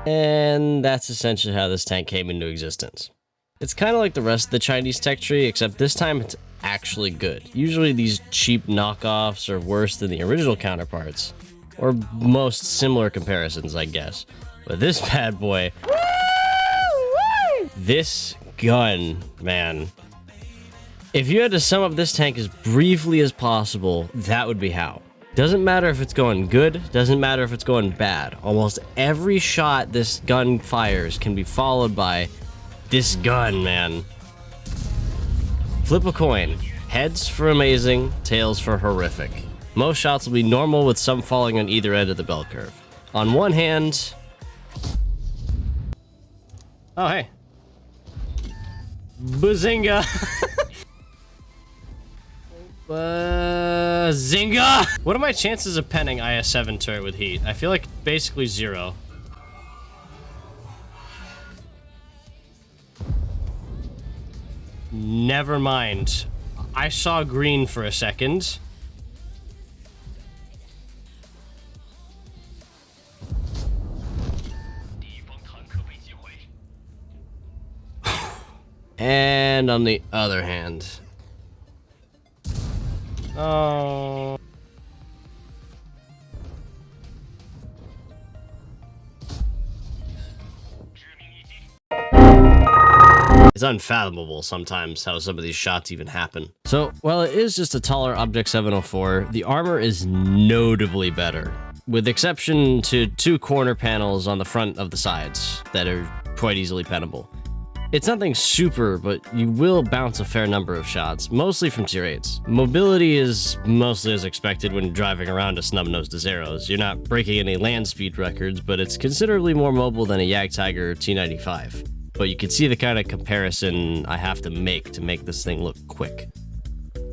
And that's essentially how this tank came into existence. It's kind of like the rest of the Chinese tech tree, except this time it's actually good. Usually these cheap knockoffs are worse than the original counterparts, or most similar comparisons, I guess. But this bad boy, this gun, man. If you had to sum up this tank as briefly as possible, that would be how. Doesn't matter if it's going good, doesn't matter if it's going bad. Almost every shot this gun fires can be followed by this gun, man. Flip a coin. Heads for amazing, tails for horrific. Most shots will be normal with some falling on either end of the bell curve. On one hand... Oh, hey. Bazinga! Zinga! What are my chances of penning IS-7 turret with heat? I feel like basically 0. Never mind. I saw green for a second. And on the other hand... Oh. It's unfathomable sometimes how some of these shots even happen. So, while it is just a taller Object 704, the armor is notably better, with exception to 2 corner panels on the front of the sides that are quite easily pennable. It's nothing super, but you will bounce a fair number of shots, mostly from tier 8s. Mobility is mostly as expected when you're driving around a snub-nosed Zeros. You're not breaking any land speed records, but it's considerably more mobile than a Jagdtiger T95. But you can see the kind of comparison I have to make this thing look quick.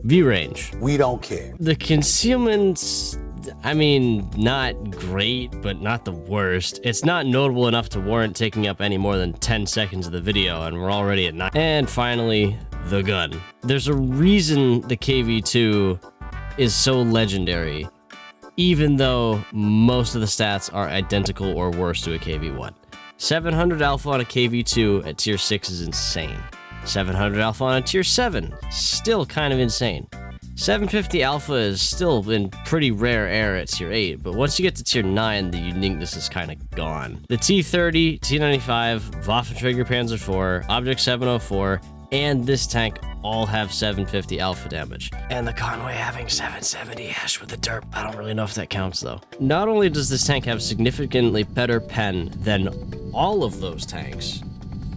View range. We don't care. The concealment's... I mean, not great, but not the worst. It's not notable enough to warrant taking up any more than 10 seconds of the video, and we're already at 9. And finally, the gun. There's a reason the KV-2 is so legendary, even though most of the stats are identical or worse to a KV-1. 700 alpha on a KV-2 at tier 6 is insane. 700 alpha on a tier 7, still kind of insane. 750 alpha is still in pretty rare air at tier 8, but once you get to tier 9, the uniqueness is kind of gone. The T30, T95, Waffenträger Panzer IV, Object 704, and this tank all have 750 alpha damage. And the Conway having 770 hash with the derp, I don't really know if that counts though. Not only does this tank have significantly better pen than all of those tanks,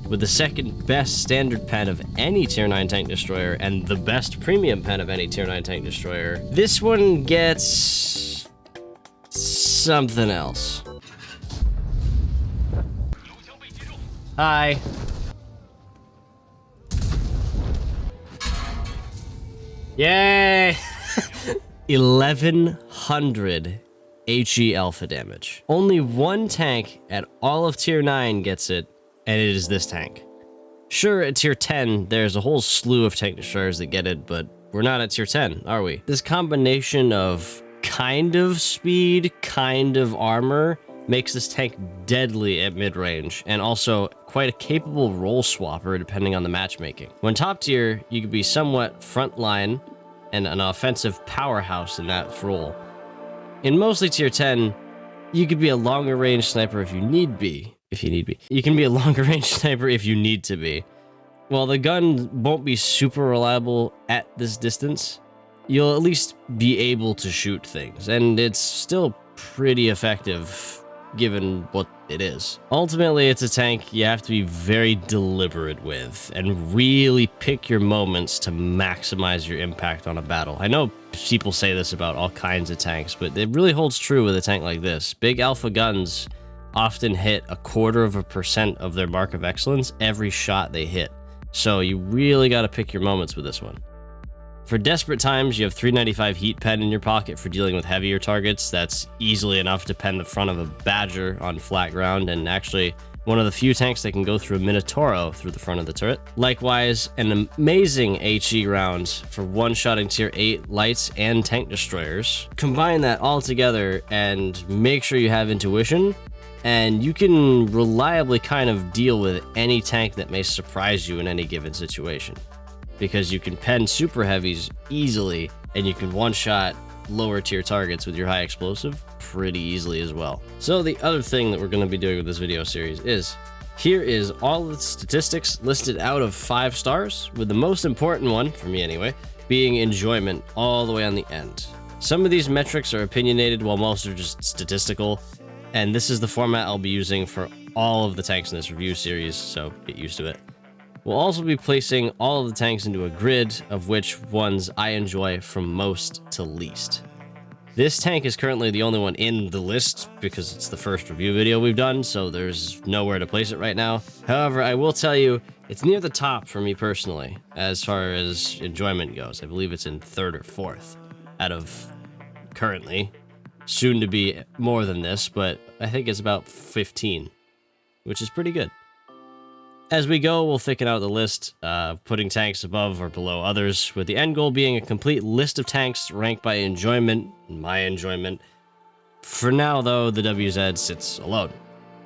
with the second best standard pen of any tier 9 tank destroyer and the best premium pen of any tier 9 tank destroyer, this one gets something else. Hi. Yay! 1100 HE alpha damage. Only one tank at all of tier 9 gets it, and it is this tank. Sure, at tier 10, there's a whole slew of tank destroyers that get it, but we're not at tier 10, are we? This combination of kind of speed, kind of armor, makes this tank deadly at mid-range, and also quite a capable role swapper depending on the matchmaking. When top tier, you could be somewhat frontline and an offensive powerhouse in that role. In mostly tier 10, you could be a longer range sniper if you need be. You can be a longer range sniper if you need to be. While the gun won't be super reliable at this distance, you'll at least be able to shoot things, and it's still pretty effective given what it is. Ultimately, it's a tank you have to be very deliberate with and really pick your moments to maximize your impact on a battle. I know people say this about all kinds of tanks, but it really holds true with a tank like this. Big alpha guns often hit 0.25% of their mark of excellence every shot they hit. So you really got to pick your moments with this one. For desperate times, you have 395 heat pen in your pocket for dealing with heavier targets. That's easily enough to pen the front of a Badger on flat ground, and actually one of the few tanks that can go through a Minotauro through the front of the turret. Likewise, an amazing HE round for one-shotting tier 8 lights and tank destroyers. Combine that all together and make sure you have intuition, and you can reliably kind of deal with any tank that may surprise you in any given situation, because you can pen super heavies easily, and you can one-shot lower tier targets with your high explosive pretty easily as well. So the other thing that we're going to be doing with this video series is, here is all the statistics listed out of 5 stars, with the most important one, for me anyway, being enjoyment all the way on the end. Some of these metrics are opinionated while most are just statistical, and this is the format I'll be using for all of the tanks in this review series, so get used to it. We'll also be placing all of the tanks into a grid of which ones I enjoy from most to least. This tank is currently the only one in the list because it's the first review video we've done, so there's nowhere to place it right now. However, I will tell you, it's near the top for me personally, as far as enjoyment goes. I believe it's in 3rd or 4th out of currently. Soon to be more than this, but I think it's about 15, which is pretty good. As we go, we'll thicken out the list, putting tanks above or below others, with the end goal being a complete list of tanks ranked by enjoyment, my enjoyment. For now, though, the WZ sits alone,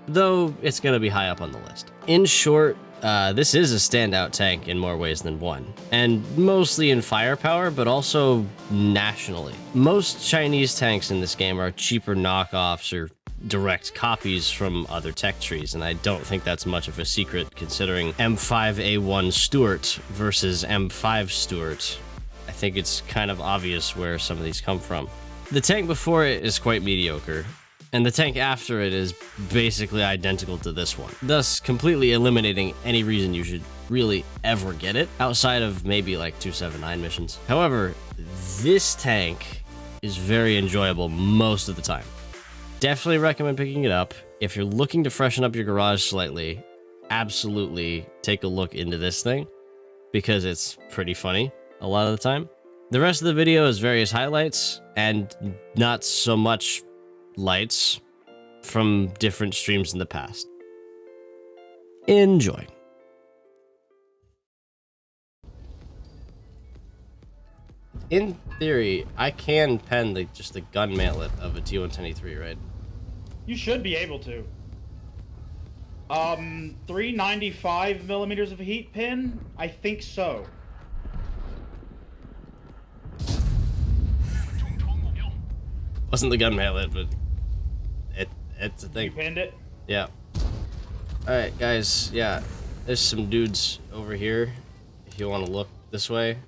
though it's going to be high up on the list. In short, this is a standout tank in more ways than one, and mostly in firepower, but also nationally. Most Chinese tanks in this game are cheaper knockoffs or direct copies from other tech trees, and I don't think that's much of a secret considering M5A1 Stuart versus M5 Stuart. I think it's kind of obvious where some of these come from. The tank before it is quite mediocre, and the tank after it is basically identical to this one, thus completely eliminating any reason you should really ever get it, outside of maybe like 279 missions. However, this tank is very enjoyable most of the time. Definitely recommend picking it up. If you're looking to freshen up your garage slightly, absolutely take a look into this thing, because it's pretty funny a lot of the time. The rest of the video is various highlights, and not so much lights from different streams in the past. Enjoy. In theory, I can pen just the gun mantlet of a T110E3, right? You should be able to. 395 millimeters of heat pin? I think so. Wasn't the gun mantlet, but it's a thing. You pinned it? Yeah. Alright, guys, yeah. There's some dudes over here, if you want to look this way.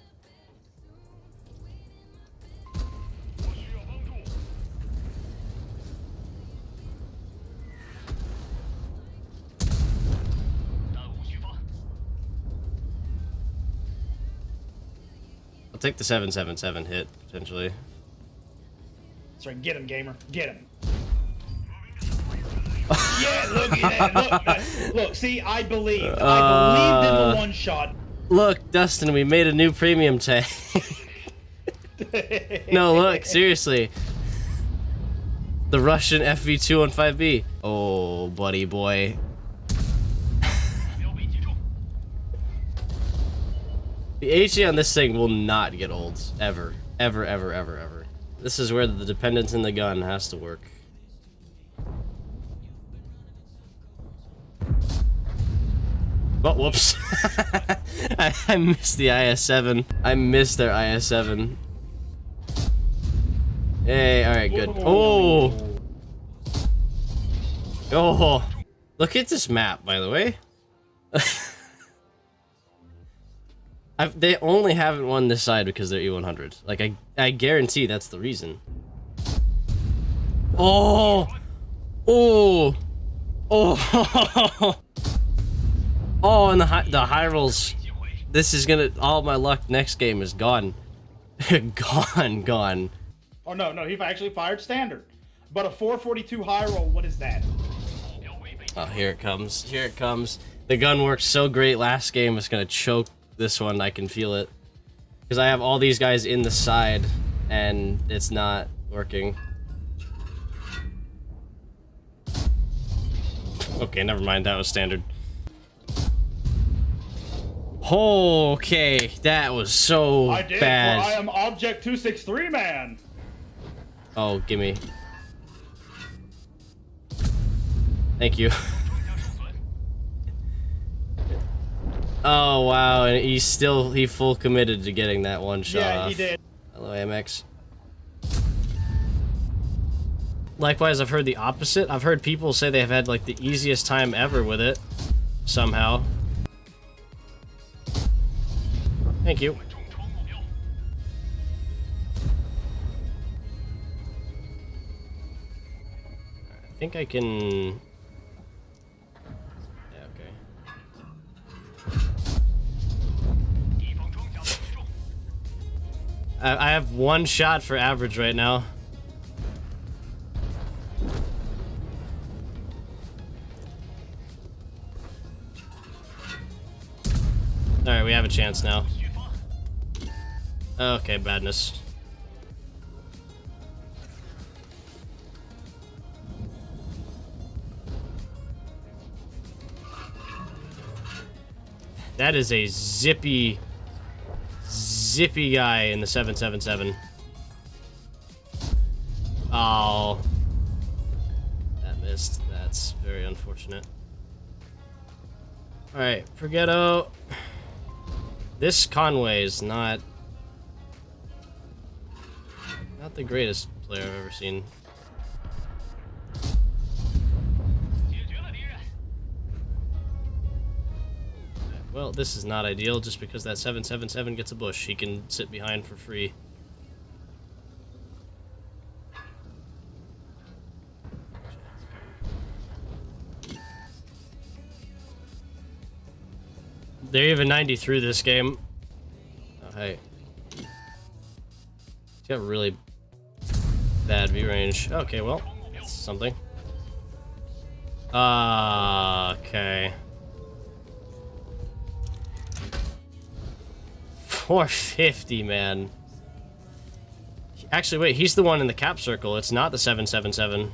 I'll take the 777 hit, potentially. That's right, get him, gamer. Get him. Yeah, look at that. Look, see, I believed. I believed in the one shot. Look, Dustin, we made a new premium tank. No, look, seriously. The Russian FV-215B. Oh, buddy boy. The HE on this thing will not get old, ever. Ever, ever, ever, ever. This is where the dependence in the gun has to work. Oh, whoops. I missed the IS-7. I missed their IS-7. Hey, alright, good. Oh! Oh! Look at this map, by the way. They only haven't won this side because they're E100. Like, I guarantee that's the reason. Oh! Oh! Oh! Oh, and the high rolls. This is gonna... All my luck next game is gone. Gone. Oh, no, he actually fired standard. But a 442 high roll, what is that? Oh, here it comes. Here it comes. The gun worked so great last game, it's gonna choke this one. I can feel it. Because I have all these guys in the side, and it's not working. Okay, never mind. That was standard. Okay, that was so I did, bad. for I am Object 263 man. Oh, gimme. Thank you. Oh wow, and he full committed to getting that one shot Yeah, off. he did. Hello, Amex. Likewise, I've heard the opposite. I've heard people say they've had like the easiest time ever with it, somehow. Thank you. I think I can... Yeah, okay. I have one shot for average right now. Alright, we have a chance now. Okay, badness. That is a zippy guy in the 777. Oh. That missed. That's very unfortunate. Alright, Forgetto. This Conway is not the greatest player I've ever seen. Well, this is not ideal just because that 777 gets a bush. He can sit behind for free. They're even 90 through this game. Oh, hey. He's got really bad view range. Okay, well, that's something. Okay. 450, man. Actually, wait, he's the one in the cap circle. It's not the 777.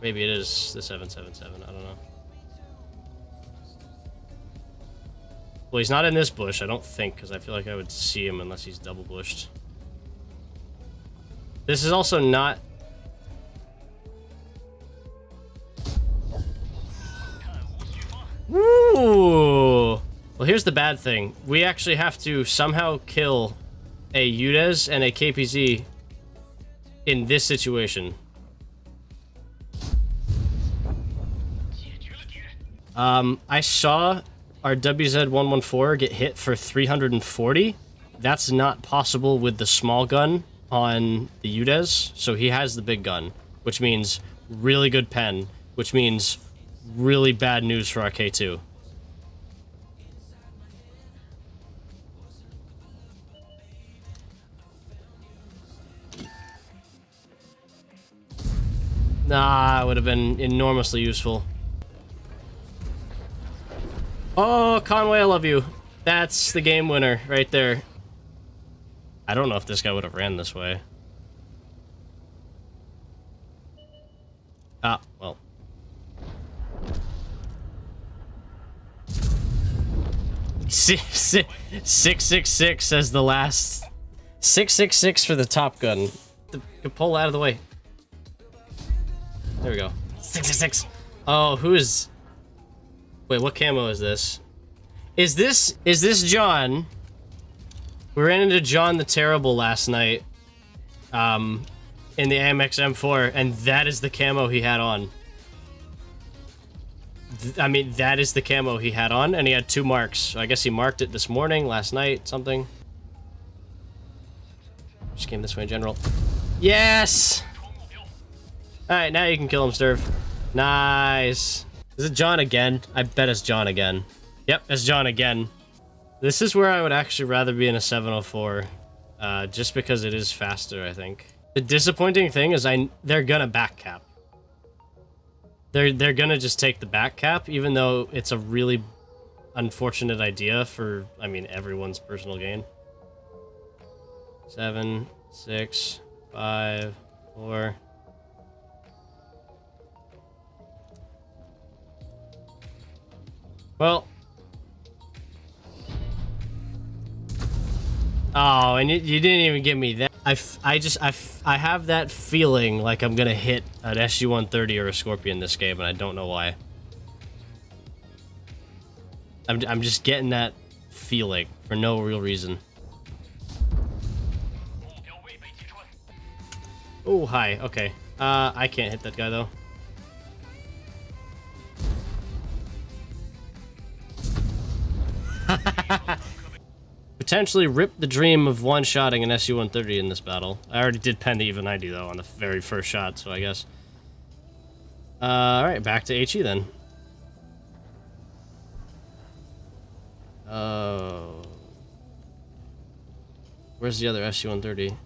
Maybe it is the 777, I don't know. Well, he's not in this bush, I don't think, because I feel like I would see him unless he's double bushed. This is also not... Woo! Well, here's the bad thing. We actually have to somehow kill a UDES and a KPZ in this situation. I saw our WZ-114 get hit for 340. That's not possible with the small gun on the UDES, so he has the big gun, which means really good pen, which means really bad news for our K2. Nah, it would have been enormously useful. Oh, Conway, I love you. That's the game winner right there. I don't know if this guy would have ran this way. Ah, well. Six 666 as the last. 666 for the Top Gun. Pull out of the way. There we go. 666. Oh, who is... Wait, what camo is this? Is this John? We ran into John the Terrible last night. In the AMX M4, and that is the camo he had on. I mean, that is the camo he had on, and he had 2 marks. So I guess he marked it this morning, last night, something. Just came this way in general. Yes! Alright, now you can kill him, Sturv. Nice. Is it John again? I bet it's John again. Yep, it's John again. This is where I would actually rather be in a 704. Just because it is faster, I think. The disappointing thing is they're gonna back cap. They're gonna just take the back cap, even though it's a really unfortunate idea for, I mean, everyone's personal gain. 7, 6, 5, 4. Well, Oh, and you didn't even give me that. I have that feeling like I'm gonna hit an SU-130 or a Scorpion this game, and I don't know why. I'm just getting that feeling for no real reason. Oh, hi. Okay. I can't hit that guy though. Potentially rip the dream of one-shotting an SU-130 in this battle. I already did pen the even 90 though on the very first shot, so I guess. Alright, back to HE then. Oh. Where's the other SU-130?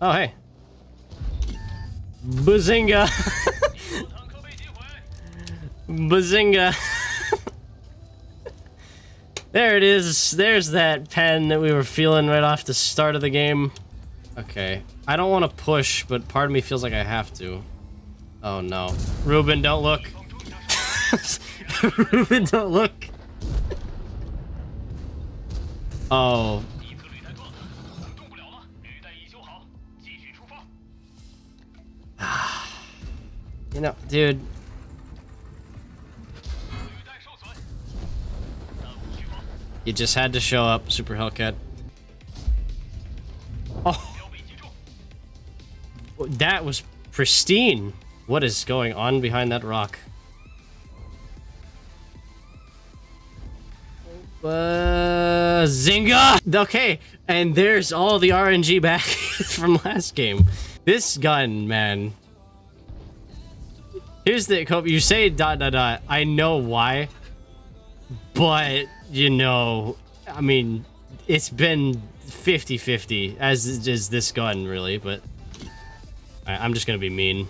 Oh, hey. Bazinga! Bazinga! There it is. There's that pen that we were feeling right off the start of the game. Okay. I don't want to push, but part of me feels like I have to. Oh, no. Ruben, don't look. Ruben, don't look. Oh. You know, dude. You just had to show up, Super Hellcat. Oh. That was pristine. What is going on behind that rock? Zinga! Okay, and there's all the RNG back from last game. This gun, man. Here's the... You say ... I know why. But, you know... I mean, it's been 50-50, as is this gun, really, but... I'm just gonna be mean.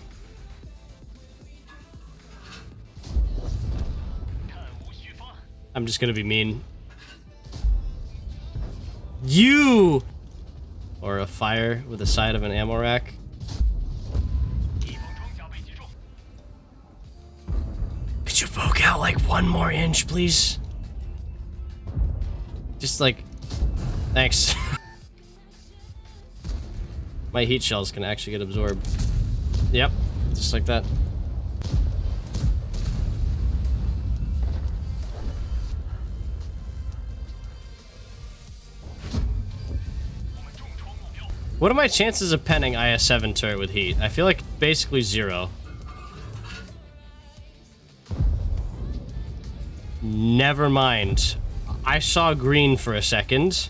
I'm just gonna be mean. You! Or a fire with the side of an ammo rack. Could you poke out like 1 more inch, please? Just like... Thanks. My heat shells can actually get absorbed. Yep, just like that. What are my chances of penning IS-7 turret with heat? I feel like basically 0. Never mind. I saw green for a second.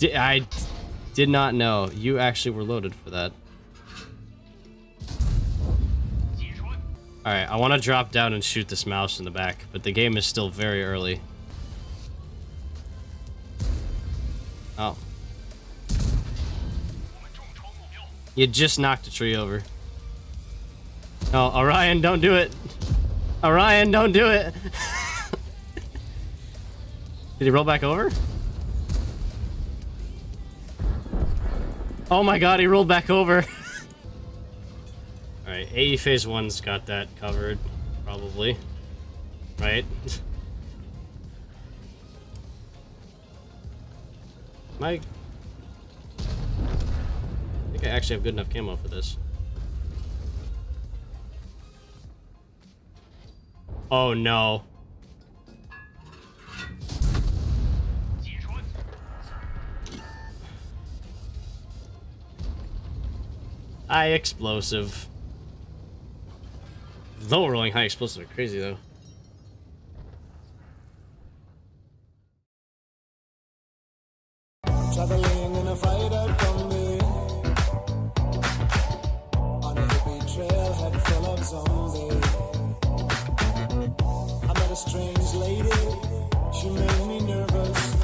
I did not know. You actually were loaded for that. Alright, I want to drop down and shoot this mouse in the back, but the game is still very early. Oh. You just knocked a tree over. Oh, Orion, don't do it! Orion, don't do it! Did he roll back over? Oh my god, he rolled back over. Alright, AE Phase 1's got that covered, probably. Right? I think I actually have good enough camo for this. Oh no. High explosive. Low rolling high explosive are crazy though. Traveling in a fighter combi on a hippie trailhead full of zombies. I met a strange lady, she made me nervous.